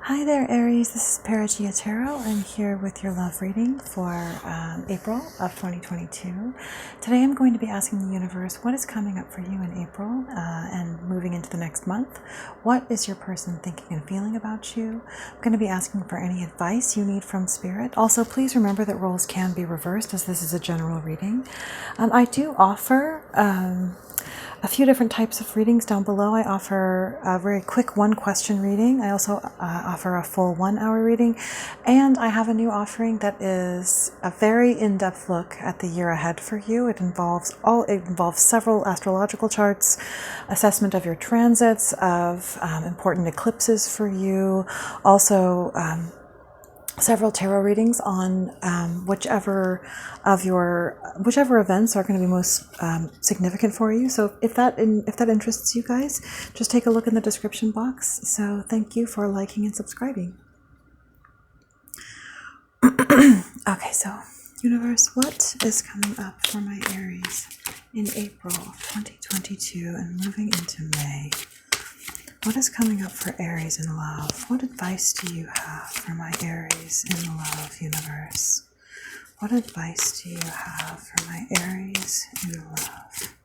Hi there, Aries. This is Perigaea Tarot. I'm here with your love reading for April of 2022. Today I'm going to be asking the universe what is coming up for you in April and moving into the next month. What is your person thinking and feeling about you? I'm going to be asking for any advice you need from Spirit. Also, please remember that roles can be reversed as this is a general reading. I do offer a few different types of readings down below. I offer a very quick one-question reading. I also offer a full 1 hour reading. And I have a new offering that is a very in-depth look at the year ahead for you. It involves several astrological charts, assessment of your transits, of important eclipses for you, also several tarot readings on whichever events are going to be most significant for you. So if that interests you guys, just take a look in the description box. So thank you for liking and subscribing. Okay, so universe, what is coming up for my Aries in April of 2022 and moving into May? What is coming up for Aries in love? What advice do you have for my Aries in love, universe? What advice do you have for my Aries in love?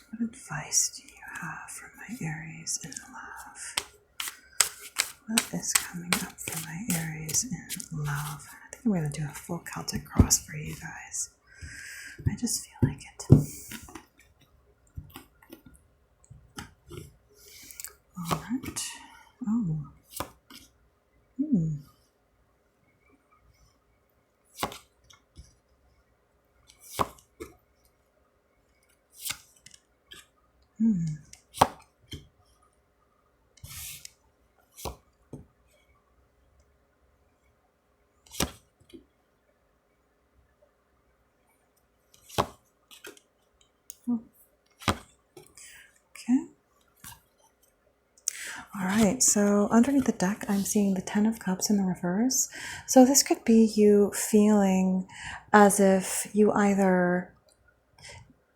What advice do you have for my Aries in love? What is coming up for my Aries in love? I think I'm going to do a full Celtic cross for you guys. I just feel like it. All right. Oh. Okay. All right, so underneath the deck, I'm seeing the Ten of Cups in the reverse. So this could be you feeling as if you either,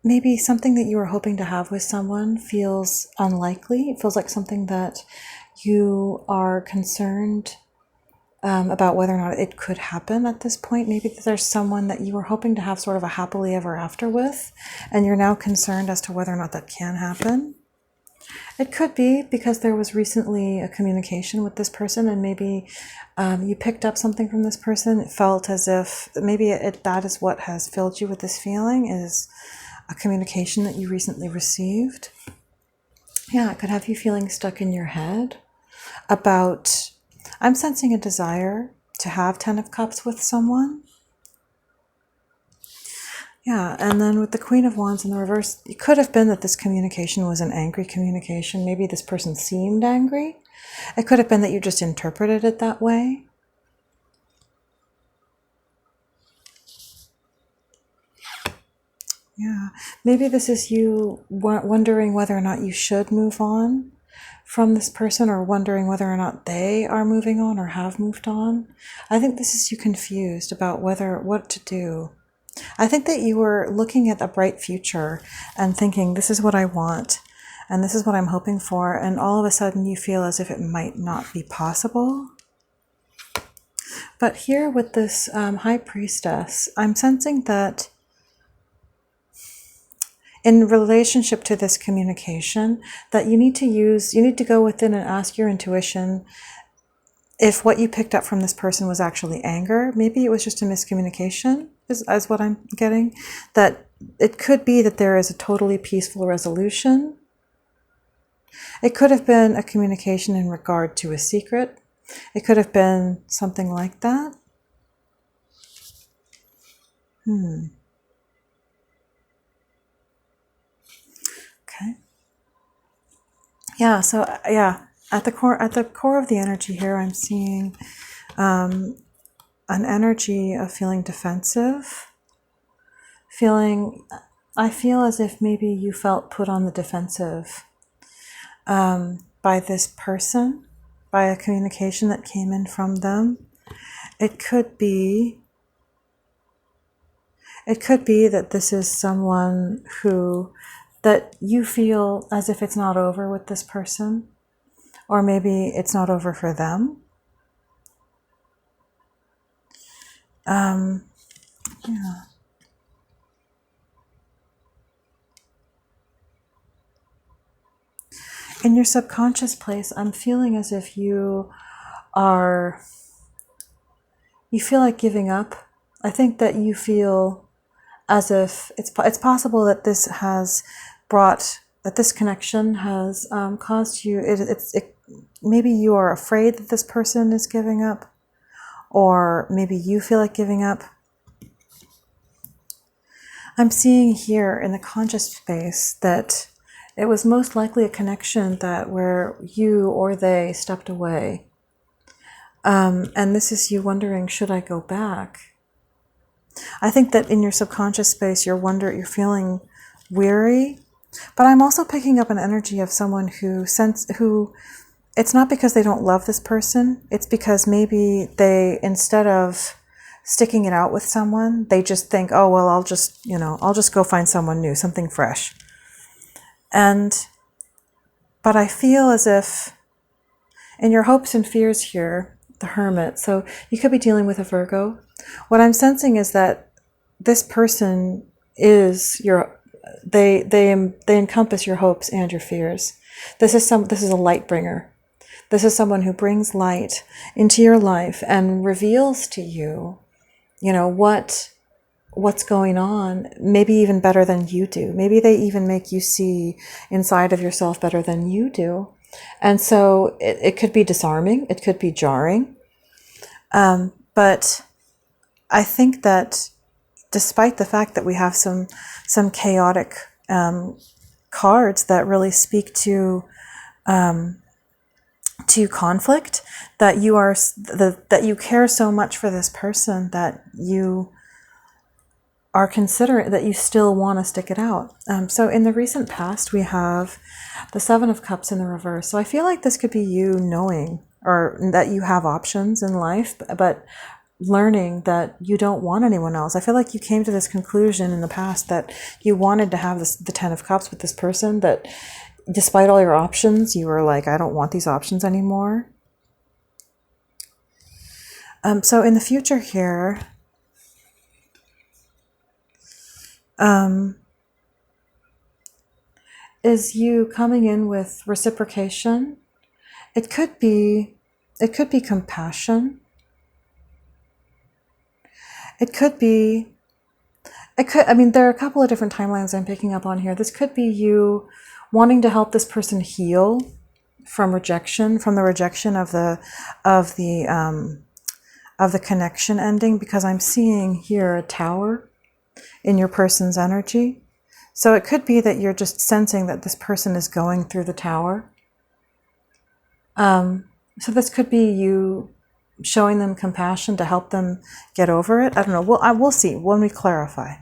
maybe something that you were hoping to have with someone feels unlikely. It feels like something that you are concerned about whether or not it could happen at this point. Maybe there's someone that you were hoping to have sort of a happily ever after with, and you're now concerned as to whether or not that can happen. It could be because there was recently a communication with this person, and maybe you picked up something from this person. It felt as if maybe that is what has filled you with this feeling, is a communication that you recently received. Yeah, it could have you feeling stuck in your head about, I'm sensing a desire to have 10 of Cups with someone. Yeah, and then with the Queen of Wands in the reverse, it could have been that this communication was an angry communication. Maybe this person seemed angry. It could have been that you just interpreted it that way. Yeah, maybe this is you wondering whether or not you should move on from this person, or wondering whether or not they are moving on or have moved on. I think this is you confused about what to do. I think that you were looking at a bright future and thinking, this is what I want and this is what I'm hoping for, and all of a sudden you feel as if it might not be possible. But here with this High Priestess, I'm sensing that in relationship to this communication, that you need to go within and ask your intuition if what you picked up from this person was actually anger. Maybe it was just a miscommunication, is what I'm getting. That it could be that there is a totally peaceful resolution. It could have been a communication in regard to a secret. It could have been something like that. Okay. Yeah, so yeah, at the core of the energy here, I'm seeing an energy of feeling defensive. I feel as if maybe you felt put on the defensive by this person, by a communication that came in from them. It could be that this is someone that you feel as if it's not over with this person, or maybe it's not over for them. Yeah. In your subconscious place, I'm feeling as if you feel like giving up. I think that you feel as if it's possible that this has that this connection has caused you, maybe you are afraid that this person is giving up, or maybe you feel like giving up. I'm seeing here in the conscious space that it was most likely a connection that where you or they stepped away. And this is you wondering, should I go back? I think that in your subconscious space, you're feeling weary, but I'm also picking up an energy of someone who it's not because they don't love this person. It's because maybe they, instead of sticking it out with someone, they just think, oh, well, I'll just go find someone new, something fresh. But I feel as if in your hopes and fears here, the Hermit, so you could be dealing with a Virgo. What I'm sensing is that this person is they encompass your hopes and your fears. This is a light bringer. This is someone who brings light into your life and reveals to you, what's going on, maybe even better than you do. Maybe they even make you see inside of yourself better than you do. And so it could be disarming, it could be jarring. But I think that despite the fact that we have some chaotic cards that really speak to conflict, that you care so much for this person that you are considerate, that you still want to stick it out. So in the recent past, we have the Seven of Cups in the reverse. So I feel like this could be you knowing, or that you have options in life, but learning that you don't want anyone else. I feel like you came to this conclusion in the past that you wanted to have the Ten of Cups with this person, that despite all your options, you were like, I don't want these options anymore. So in the future here, is you coming in with reciprocation. It could be compassion. I mean, there are a couple of different timelines I'm picking up on here. This could be you wanting to help this person heal from rejection, from the rejection of the connection ending, because I'm seeing here a tower in your person's energy. So it could be that you're just sensing that this person is going through the tower. So this could be you showing them compassion to help them get over it. I don't know. We'll see when we clarify.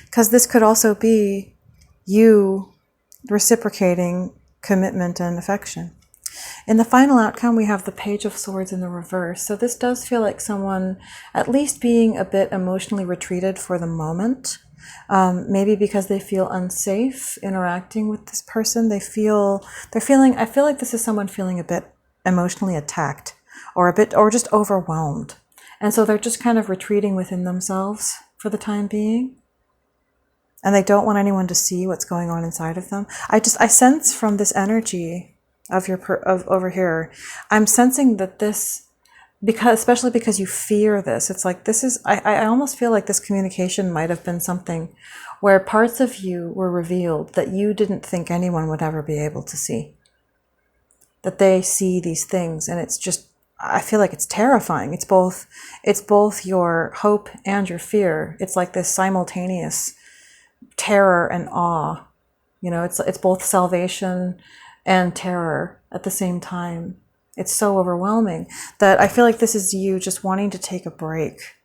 Because this could also be you reciprocating commitment and affection. In the final outcome, we have the Page of Swords in the reverse. So this does feel like someone at least being a bit emotionally retreated for the moment. Maybe because they feel unsafe interacting with this person. I feel like this is someone feeling a bit emotionally attacked, or just overwhelmed. And so they're just kind of retreating within themselves for the time being. And they don't want anyone to see what's going on inside of them. I sense from this energy of over here, I'm sensing that this, especially because you fear this, it's like this is, I almost feel like this communication might have been something where parts of you were revealed that you didn't think anyone would ever be able to see. That they see these things, and it's just, I feel like it's terrifying. It's both your hope and your fear. It's like this simultaneous terror and awe. It's both salvation and terror at the same time. It's so overwhelming that I feel like this is you just wanting to take a break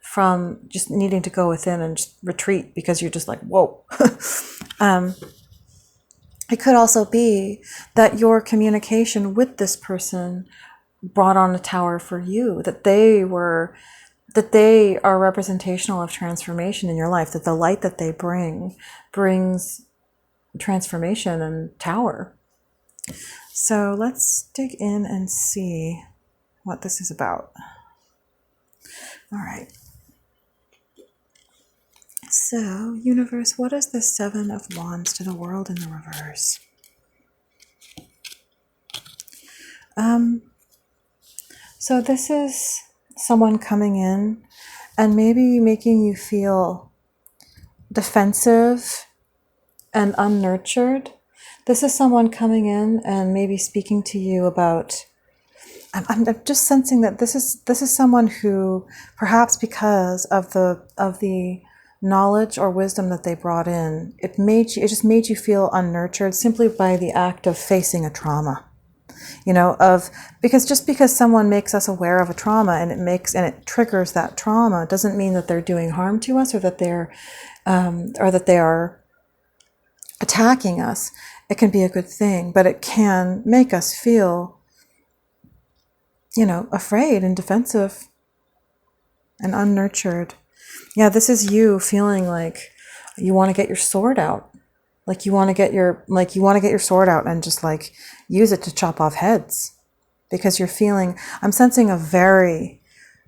from just needing to go within and just retreat, because you're just like, whoa. It could also be that your communication with this person brought on a tower for you, that they are representational of transformation in your life, that the light that they bring, brings transformation and Tower. So let's dig in and see what this is about. All right. So, universe, what is the Seven of Wands to the world in the reverse? So this is someone coming in and maybe making you feel defensive and unnurtured. This is someone coming in and maybe speaking to you about, I'm just sensing that this is someone who, perhaps because of the knowledge or wisdom that they brought in, it just made you feel unnurtured simply by the act of facing a trauma. Because someone makes us aware of a trauma and it triggers that trauma, doesn't mean that they're doing harm to us or that they are attacking us. It can be a good thing, but it can make us feel, afraid and defensive and unnurtured. Yeah, this is you feeling like you want to get your sword out. Like you want to get your sword out and just like use it to chop off heads, because you're feeling, I'm sensing a very,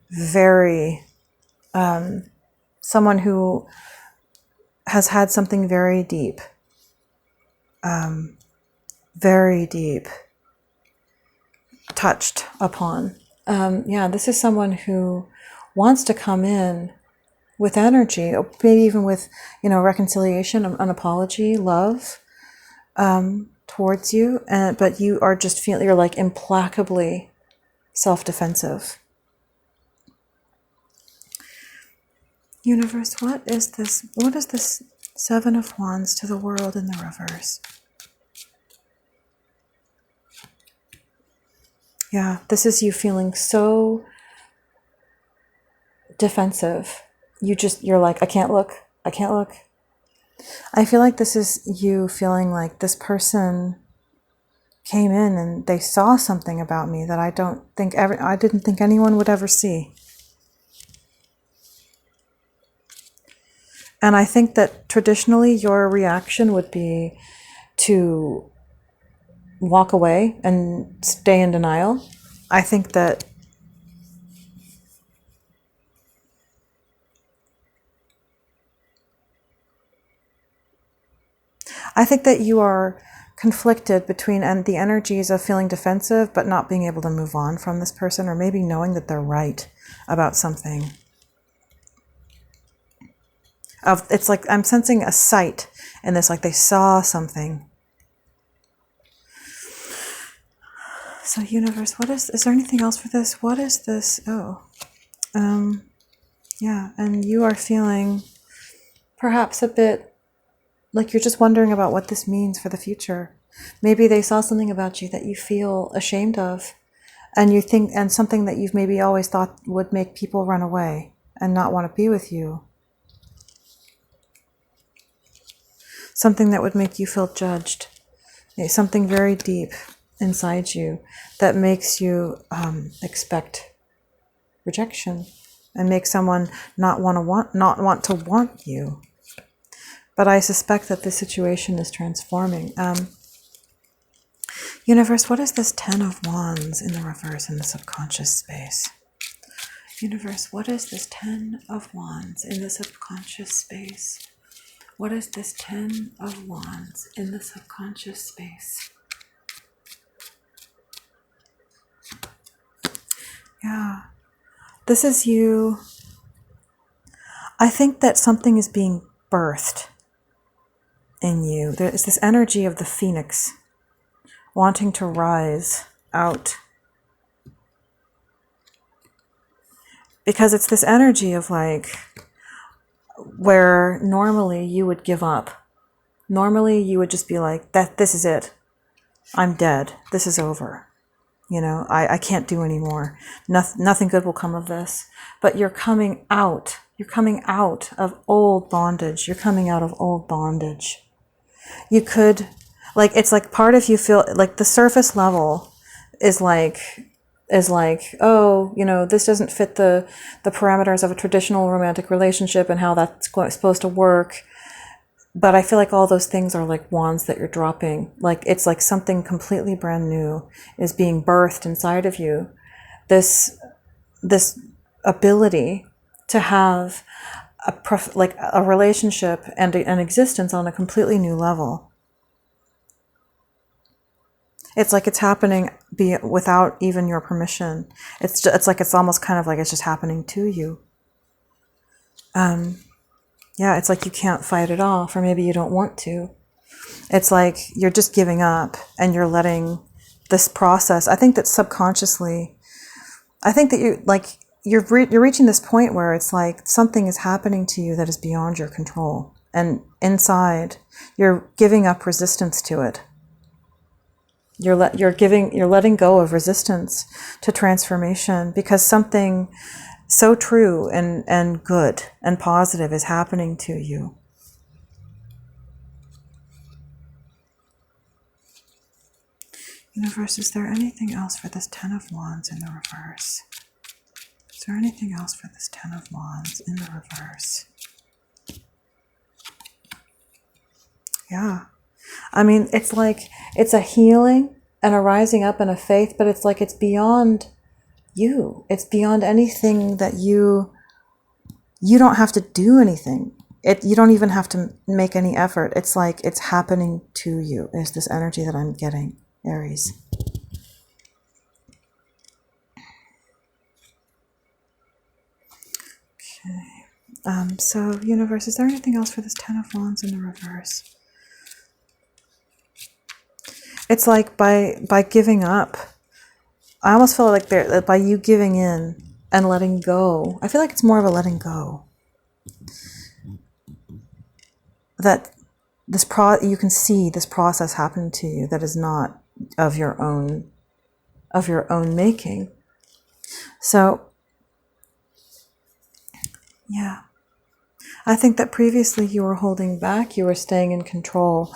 very, someone who has had something very deep touched upon. This is someone who wants to come in with energy, maybe even with, reconciliation, an apology, love, towards you, but you are just feeling, you're like implacably self-defensive. Universe, what is this Seven of Wands to the world in the reverse? Yeah, this is you feeling so defensive. You're like, I can't look. I feel like this is you feeling like this person came in and they saw something about me that I didn't think anyone would ever see. And I think that traditionally your reaction would be to walk away and stay in denial. I think that you are conflicted between the energies of feeling defensive but not being able to move on from this person, or maybe knowing that they're right about something. It's like I'm sensing a sight in this, like they saw something. So universe, is there anything else for this? What is this? And you are feeling perhaps a bit like you're just wondering about what this means for the future. Maybe they saw something about you that you feel ashamed of, and something that you've maybe always thought would make people run away and not want to be with you. Something that would make you feel judged. Something very deep inside you that makes you expect rejection and make someone not want to want you. But I suspect that this situation is transforming. Universe, what is this Ten of Wands in the reverse in the subconscious space? Universe, what is this Ten of Wands in the subconscious space? What is this Ten of Wands in the subconscious space? Yeah. This is you. I think that something is being birthed in you. There is this energy of the phoenix wanting to rise out. Because it's this energy of like, where normally you would give up. Normally you would just be like, this is it. I'm dead. This is over. I can't do anymore. Nothing good will come of this. But you're coming out. You're coming out of old bondage. You're coming out of old bondage. You could, it's like part of you feel like the surface level is like, oh, this doesn't fit the parameters of a traditional romantic relationship and how that's supposed to work. But I feel like all those things are like wands that you're dropping. Like it's like something completely brand new is being birthed inside of you. This ability to have like a relationship and an existence on a completely new level. It's like it's happening without even your permission. It's like it's almost kind of like it's just happening to you. Yeah, it's like you can't fight it off, or maybe you don't want to. It's like you're just giving up and you're letting this process. I think that subconsciously, I think that you're reaching this point where it's like something is happening to you that is beyond your control, and inside you're giving up resistance to it. You're letting go of resistance to transformation because something so true and good and positive is happening to you. Universe, is there anything else for this Ten of Wands in the reverse? Is there anything else for this Ten of Wands in the reverse? Yeah. I mean, it's like it's a healing and a rising up and a faith, but it's like it's beyond you. It's beyond anything that you don't have to do anything. You don't even have to make any effort. It's like it's happening to you, is this energy that I'm getting, Aries. Okay. So, universe, is there anything else for this Ten of Wands in the reverse? It's like by giving up, I almost feel like by you giving in and letting go, I feel like it's more of a letting go. That you can see this process happen to you that is not of your own making. So, yeah. I think that previously you were holding back, you were staying in control.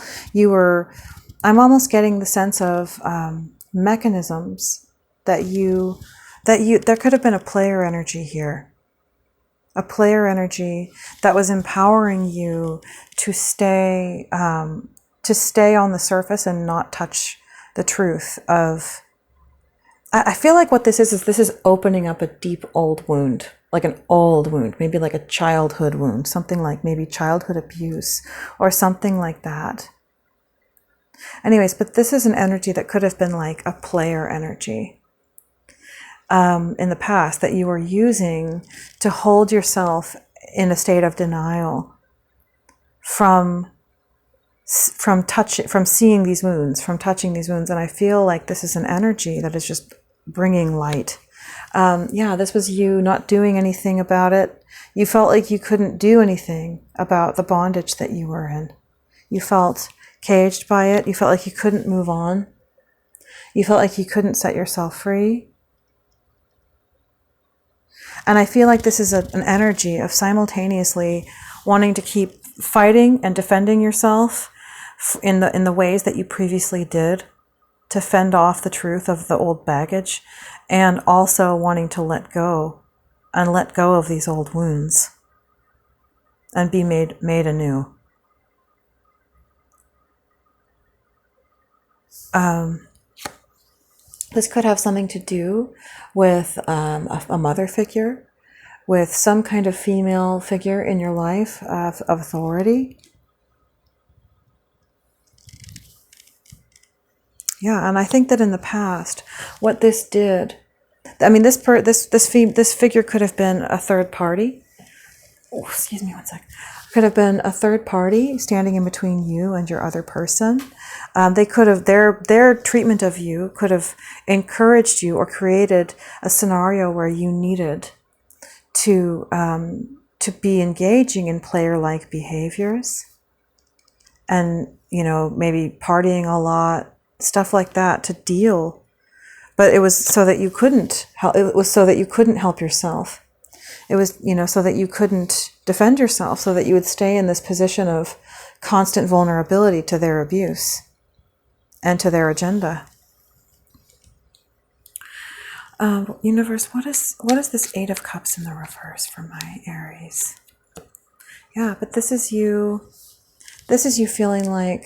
I'm almost getting the sense of mechanisms that there could have been a player energy here. A player energy that was empowering you to stay on the surface and not touch the truth of. I feel like what this is opening up a deep old wound, like an old wound, maybe like a childhood wound, something like maybe childhood abuse or something like that. Anyways, but this is an energy that could have been like a player energy in the past that you were using to hold yourself in a state of denial from seeing these wounds, from touching these wounds. And I feel like this is an energy that is just bringing light. This was you not doing anything about it. You felt like you couldn't do anything about the bondage that you were in. You felt caged by it. You felt like you couldn't move on. You felt like you couldn't set yourself free. And I feel like this is an energy of simultaneously wanting to keep fighting and defending yourself in the ways that you previously did to fend off the truth of the old baggage, and also wanting to let go of these old wounds and be made anew. This could have something to do with a mother figure, with some kind of female figure in your life of authority. Yeah, and I think that in the past, what this did, I mean, this figure could have been a third party. Oh, excuse me one sec. Could have been a third party standing in between you and your other person. They could have their treatment of you could have encouraged you or created a scenario where you needed to be engaging in player-like behaviors, and maybe partying a lot, stuff like that to deal. But it was so that you couldn't help. It was so that you couldn't help yourself. It was, so that you couldn't defend yourself, so that you would stay in this position of constant vulnerability to their abuse and to their agenda. Universe, what is this Eight of Cups in the reverse for my Aries? Yeah, but this is you This is you feeling like,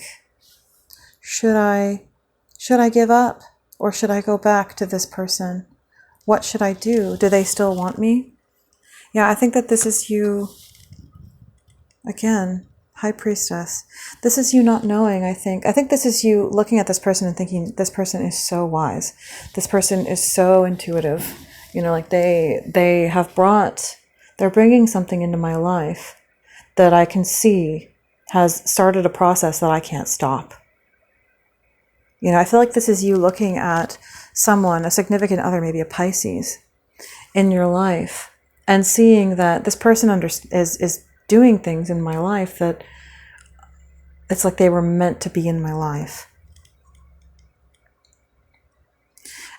should I give up, or should I go back to this person? What should I do? Do they still want me? Yeah, I think that this is you, again, High Priestess. This is you not knowing, I think. I think this is you looking at this person and thinking, this person is so wise. This person is so intuitive. You know, like they're bringing something into my life that I can see has started a process that I can't stop. You know, I feel like this is you looking at someone, a significant other, maybe a Pisces, in your life, and seeing that this person is doing things in my life that it's like they were meant to be in my life.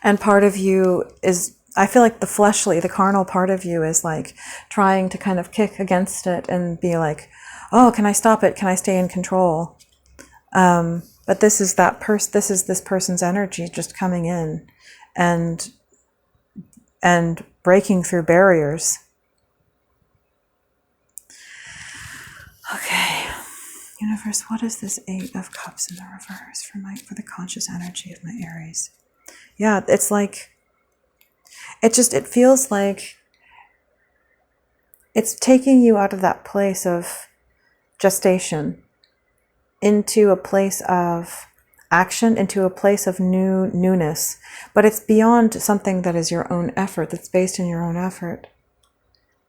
And part of you is, I feel like the fleshly, the carnal part of you is like trying to kind of kick against it and be like, oh, can I stop it? Can I stay in control? But this is this person's energy just coming in and breaking through barriers. Okay, universe, what is this 8 of Cups in the reverse for the conscious energy of my Aries? Yeah, it's like, it feels like it's taking you out of that place of gestation into a place of action, into a place of newness. But it's beyond something that is your own effort, that's based in your own effort.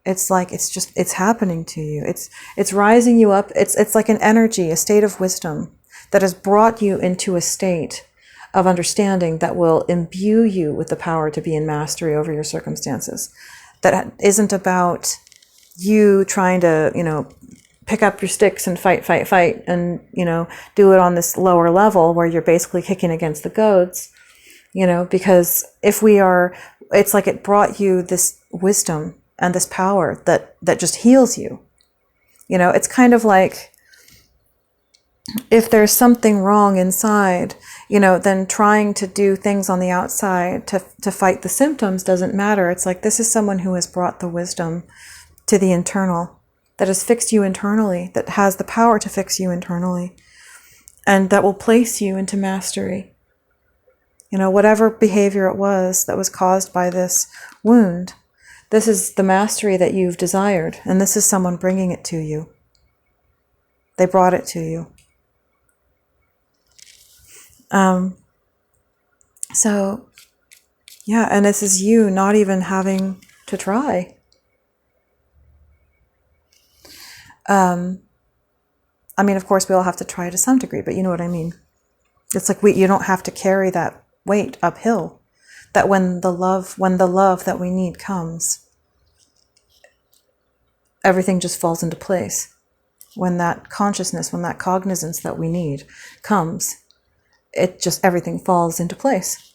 It's like, it's happening to you. It's rising you up. It's like an energy, a state of wisdom that has brought you into a state of understanding that will imbue you with the power to be in mastery over your circumstances. That isn't about you trying to, pick up your sticks and fight, and, do it on this lower level where you're basically kicking against the goads, because it's like it brought you this wisdom and this power that just heals you. It's kind of like, if there's something wrong inside, then trying to do things on the outside to fight the symptoms doesn't matter. It's like, this is someone who has brought the wisdom to the internal, that has fixed you internally, that has the power to fix you internally, and that will place you into mastery. Whatever behavior it was that was caused by this wound, this is the mastery that you've desired, and this is someone bringing it to you. They brought it to you. So, yeah, and this is you not even having to try. I mean, of course, we all have to try to some degree, but you know what I mean. It's like you don't have to carry that weight uphill. That when the love that we need comes, everything just falls into place. When that consciousness, when that cognizance that we need comes, everything falls into place.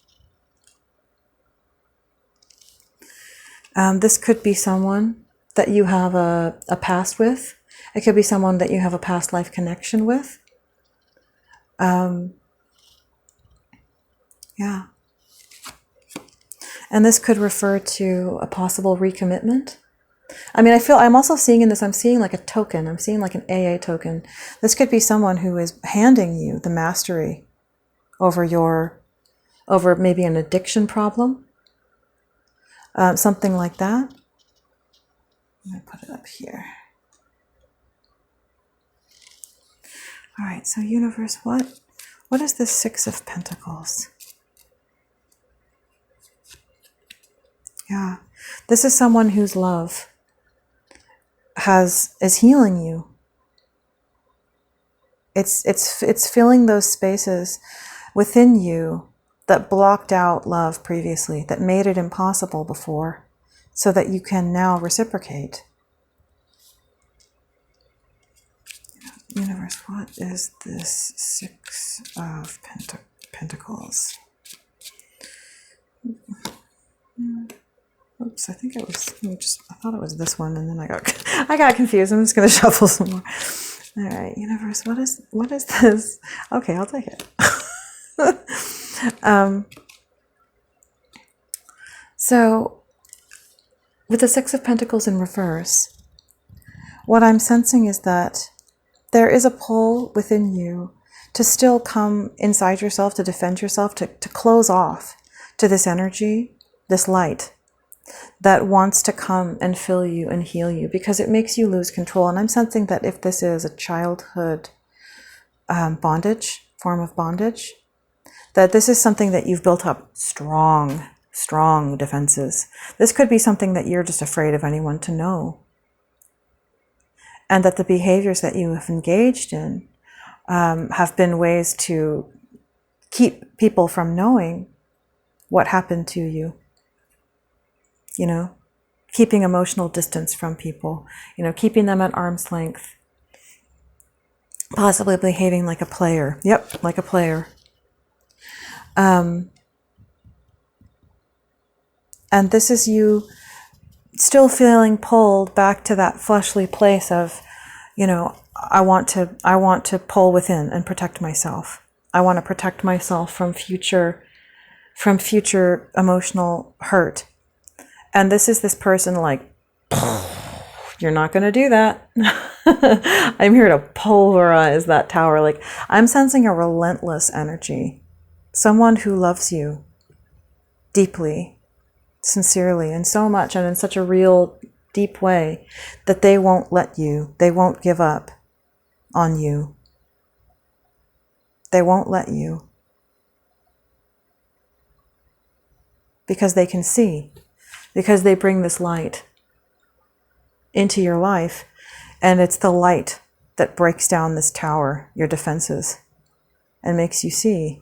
This could be someone that you have a past with. It could be someone that you have a past life connection with. Yeah. And this could refer to a possible recommitment. I mean, I'm also seeing in this, I'm seeing like a token. I'm seeing like an AA token. This could be someone who is handing you the mastery over maybe an addiction problem. Something like that. I'm going to put it up here. All right, so universe, what is the 6 of Pentacles? Yeah, this is someone whose love is healing you. It's filling those spaces within you that blocked out love previously, that made it impossible before, so that you can now reciprocate. Universe, what is this 6 of Pentacles? Oops, I think it was, I thought it was this one, and then I got confused. I'm just going to shuffle some more. All right, universe, what is this? Okay, I'll take it. So, with the 6 of Pentacles in reverse, what I'm sensing is that there is a pull within you to still come inside yourself, to defend yourself, to close off to this energy, this light that wants to come and fill you and heal you, because it makes you lose control. And I'm sensing that if this is a childhood bondage, form of bondage, that this is something that you've built up strong defenses. This could be something that you're just afraid of anyone to know. And that the behaviors that you have engaged in have been ways to keep people from knowing what happened to you. You know, keeping emotional distance from people, you know, keeping them at arm's length, possibly behaving like a player. Yep, like a player. And this is you still feeling pulled back to that fleshly place of, you know, I want to pull within and protect myself. I want to protect myself from future emotional hurt. And this is this person like, you're not going to do that. I'm here to pulverize that tower. Like, I'm sensing a relentless energy. Someone who loves you deeply, sincerely, and so much, and in such a real, deep way that they won't they won't give up on you. They won't let you. Because they can see. Because they bring this light into your life, and it's the light that breaks down this tower, your defenses, and makes you see.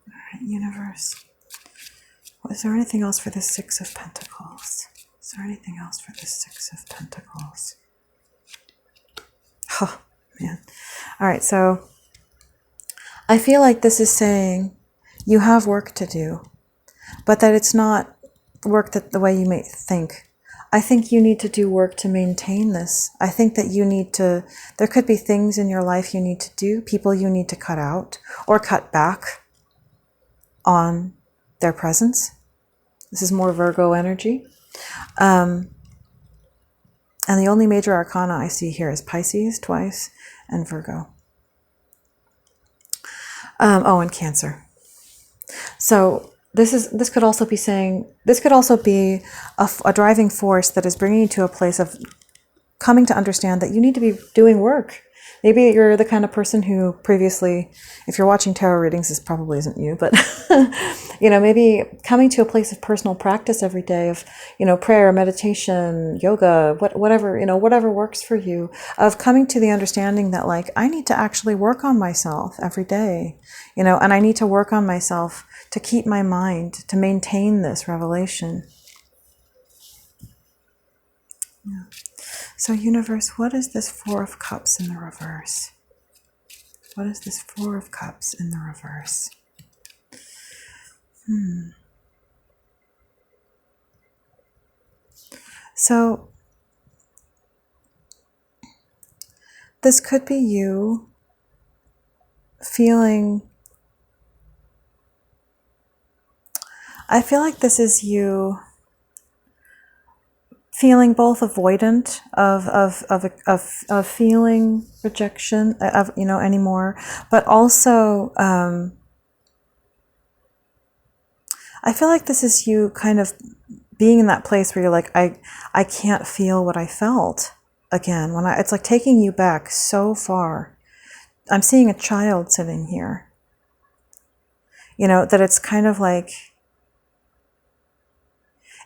All right, universe. Is there anything else for the Six of Pentacles? Is there anything else for the Six of Pentacles? Oh, man. All right, so I feel like this is saying you have work to do, but that it's not work that the way you may think. I think you need to do work to maintain this. I think that there could be things in your life you need to do, people you need to cut out or cut back on their presence. This is more Virgo energy. And the only major arcana I see here is Pisces twice and Virgo. And Cancer. So this could also be saying, this could also be a driving force that is bringing you to a place of coming to understand that you need to be doing work. Maybe you're the kind of person who previously, if you're watching tarot readings, this probably isn't you, but you know, maybe coming to a place of personal practice every day of, you know, prayer, meditation, yoga, whatever, you know, whatever works for you, of coming to the understanding that, like, I need to actually work on myself every day, you know, and I need to work on myself to keep my mind, to maintain this revelation. Yeah. So universe, what is this Four of Cups in the reverse? What is this Four of Cups in the reverse? So this could be you feeling, I feel like this is you feeling both avoidant of feeling rejection, of, you know, anymore, but also I feel like this is you kind of being in that place where you're like, I can't feel what I felt again. It's like taking you back so far. I'm seeing a child sitting here, you know, that it's kind of like,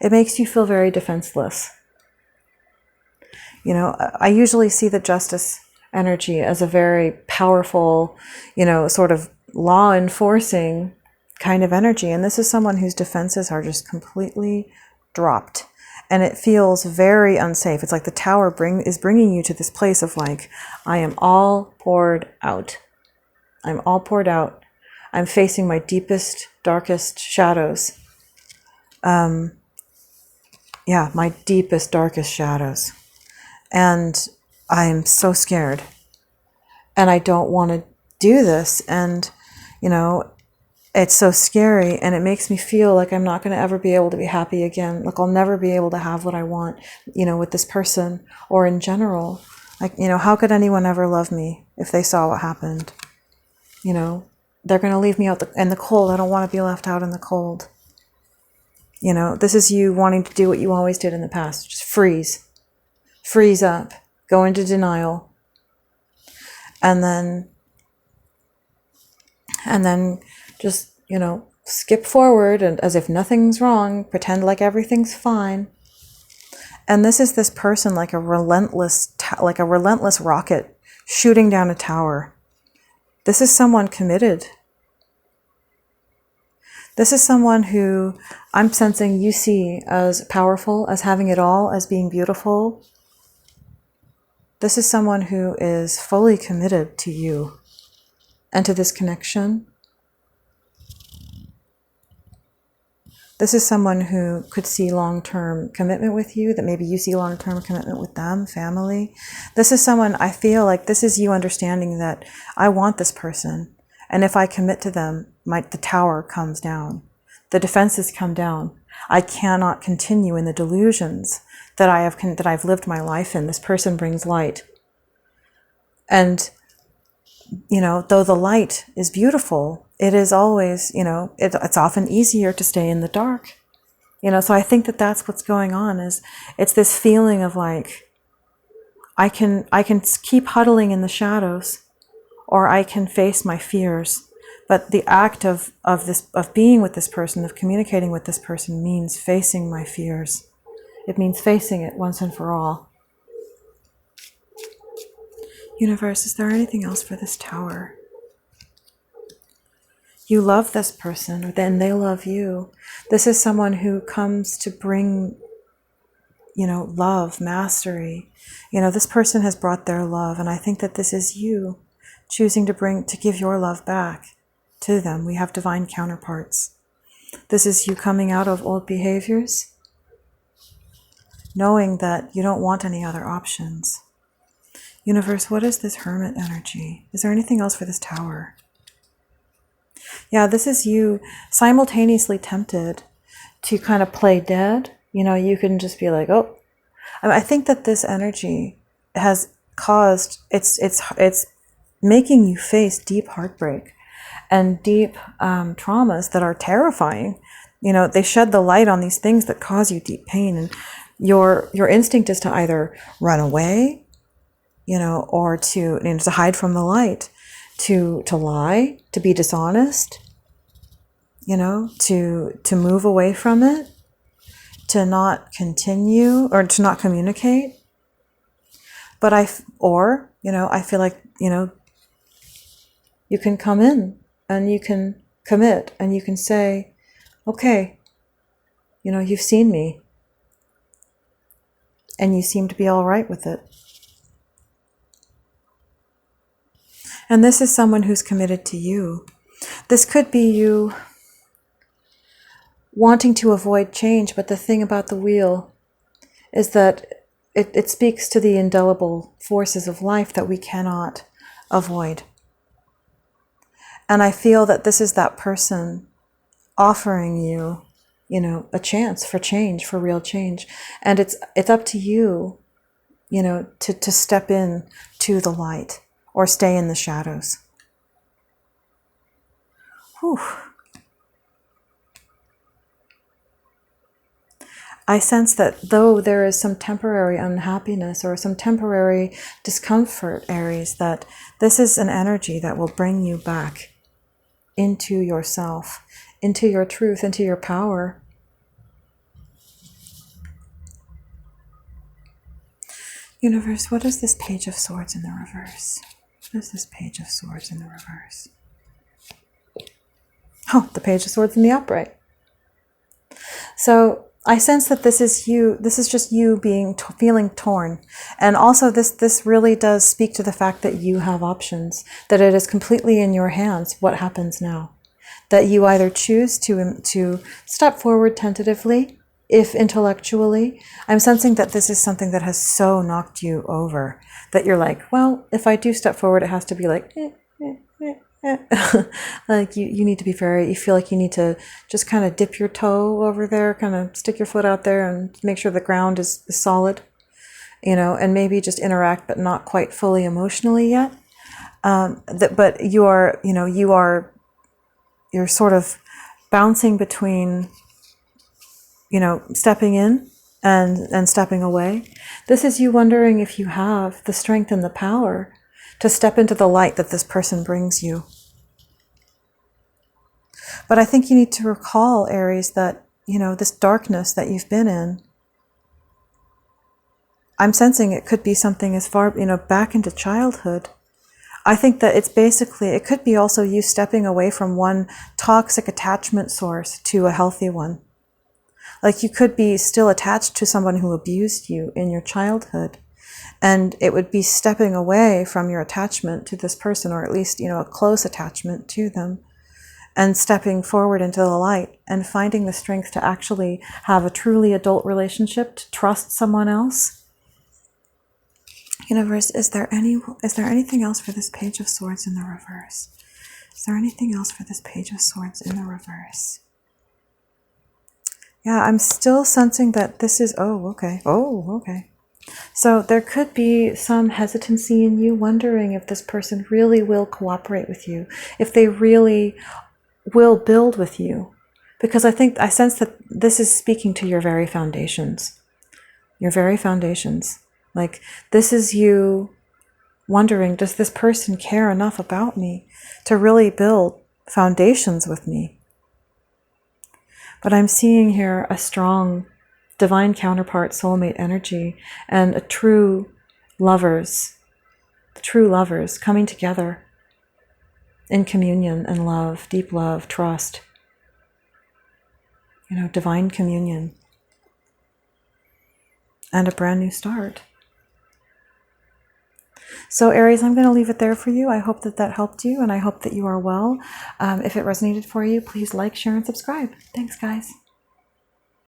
it makes you feel very defenseless. You know, I usually see the Justice energy as a very powerful, you know, sort of law enforcing kind of energy. And this is someone whose defenses are just completely dropped. And it feels very unsafe. It's like the tower is bringing you to this place of, like, I am all poured out. I'm all poured out. I'm facing my deepest, darkest shadows. My deepest, darkest shadows. And I'm so scared. And I don't want to do this. And, you know, it's so scary, and it makes me feel like I'm not going to ever be able to be happy again. Like I'll never be able to have what I want, with this person or in general. Like, how could anyone ever love me if they saw what happened? They're going to leave me out in the cold. I don't want to be left out in the cold. This is you wanting to do what you always did in the past. Just freeze up, go into denial, and then just, skip forward and as if nothing's wrong, pretend like everything's fine. And this is this person like a relentless rocket shooting down a tower. This is someone committed. This is someone who I'm sensing you see as powerful, as having it all, as being beautiful. This is someone who is fully committed to you and to this connection. This is someone who could see long-term commitment with you, that maybe you see long-term commitment with them, family. This is someone, I feel like this is you understanding that I want this person. And if I commit to them, the tower comes down. The defenses come down. I cannot continue in the delusions that I've lived my life in. This person brings light. And, though the light is beautiful, it is always, it's often easier to stay in the dark. So I think that that's what's going on, is it's this feeling of like, I can keep huddling in the shadows, or I can face my fears. But the act of being with this person, of communicating with this person, means facing my fears. It means facing it once and for all. Universe, is there anything else for this tower? You love this person, or then they love you. This is someone who comes to bring, love, mastery. This person has brought their love, and I think that this is you choosing to give your love back to them. We have divine counterparts. This is you coming out of old behaviors, knowing that you don't want any other options. Universe, what is this Hermit energy? Is there anything else for this tower? Yeah, this is you simultaneously tempted to kind of play dead. You can just be like, oh. I think that this energy has caused, it's making you face deep heartbreak and deep traumas that are terrifying. They shed the light on these things that cause you deep pain. And your instinct is to either run away, or to hide from the light, to lie, to be dishonest, to move away from it, to not continue or to not communicate. But I feel like, you can come in and you can commit and you can say, okay, you've seen me and you seem to be all right with it. And this is someone who's committed to you. This could be you wanting to avoid change, but the thing about the wheel is that it speaks to the indelible forces of life that we cannot avoid. And I feel that this is that person offering you, a chance for change, for real change. And it's up to you, to step in to the light or stay in the shadows. Whew. I sense that though there is some temporary unhappiness or some temporary discomfort, Aries, that this is an energy that will bring you back into yourself, into your truth, into your power. Universe, what is this Page of Swords in the reverse? What is this Page of Swords in the reverse? Oh, the Page of Swords in the upright. So I sense that this is you. This is just you feeling torn. And also this really does speak to the fact that you have options, that it is completely in your hands what happens now. That you either choose to step forward tentatively, if intellectually. I'm sensing that this is something that has so knocked you over that you're like, well, if I do step forward, it has to be like, Like you need to be very, you feel like you need to just kind of dip your toe over there, kind of stick your foot out there and make sure the ground is solid, and maybe just interact, but not quite fully emotionally yet. But you're sort of bouncing between, stepping in and stepping away. This is you wondering if you have the strength and the power to step into the light that this person brings you. But I think you need to recall, Aries, that, this darkness that you've been in, I'm sensing it could be something as far, back into childhood. I think that it could be also you stepping away from one toxic attachment source to a healthy one. Like you could be still attached to someone who abused you in your childhood, and it would be stepping away from your attachment to this person, or at least, a close attachment to them, and stepping forward into the light and finding the strength to actually have a truly adult relationship, to trust someone else. Universe, is there anything else for this Page of Swords in the reverse? Is there anything else for this Page of Swords in the reverse? Yeah, I'm still sensing that this is, okay. So there could be some hesitancy in you, wondering if this person really will cooperate with you, if they really will build with you. Because I sense that this is speaking to your very foundations. Your very foundations. Like, this is you wondering, does this person care enough about me to really build foundations with me? But I'm seeing here a strong divine counterpart soulmate energy and a true lovers coming together in communion and love, deep love, trust, divine communion, and a brand new start. So Aries, I'm going to leave it there for you. I hope that helped you, and I hope that you are well. If it resonated for you, please like, share, and subscribe. Thanks, guys.